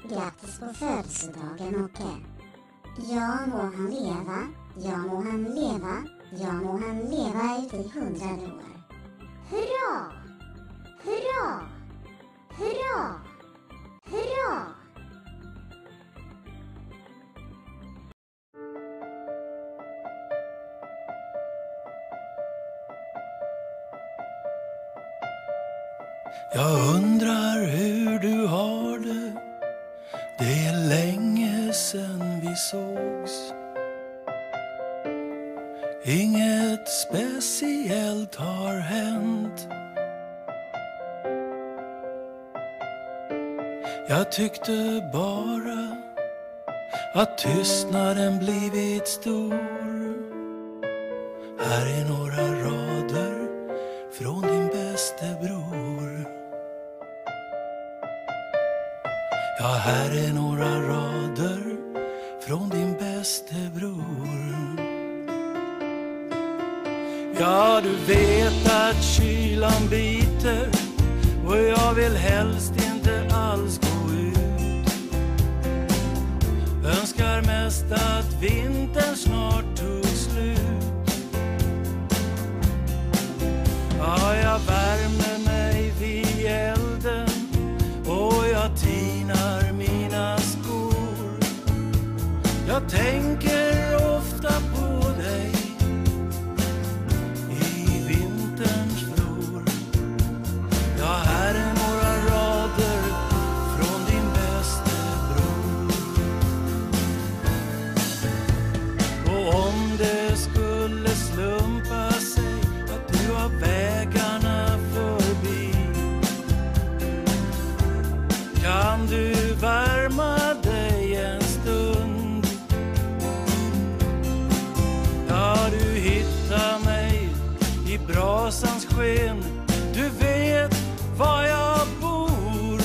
Grattis på födelsedagen, Åke. Ja, må han leva. Ja, må han leva. Ja, må han leva ut i 100 år. Hurra! Hurra! Hurra! Hurra! Jag undrar hur du har det. Det är länge sedan vi sågs. Inget speciellt har hänt. Jag tyckte bara att tystnaden blivit stor. Här är några rader från din bäste bror. Ja, här är några rader från din bäste bror. Ja, du vet att kylan biter och jag vill helst inte alls gå ut. Önskar mest att vintern snart tog slut. Ja, jag värmer mig vid elden och jag tinar mina skor. Jag tänker ofta på dig i vinterns flor. Ja, här är några rader från din bäste bror. Och om det skulle slumpa sig att du har vägarna förbi, kan du värma dig en stund? Ja, du hittar mig i brasans sken. Du vet var jag bor.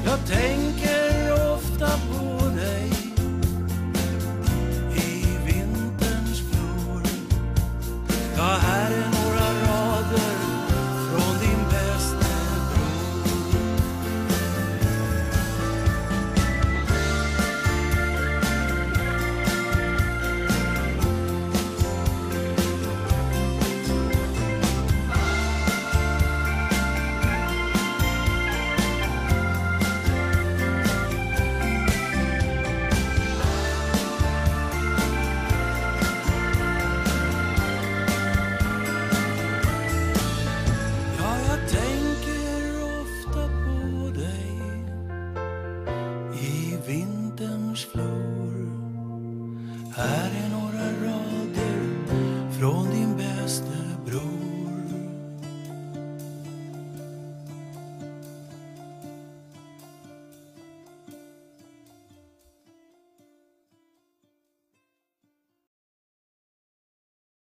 Jag tänker ofta på dig i vinterns flor. Ja, här är några rader från din bäste bror. Ja, jag tänker ofta på dig i vinterns flor. Här är några rader från din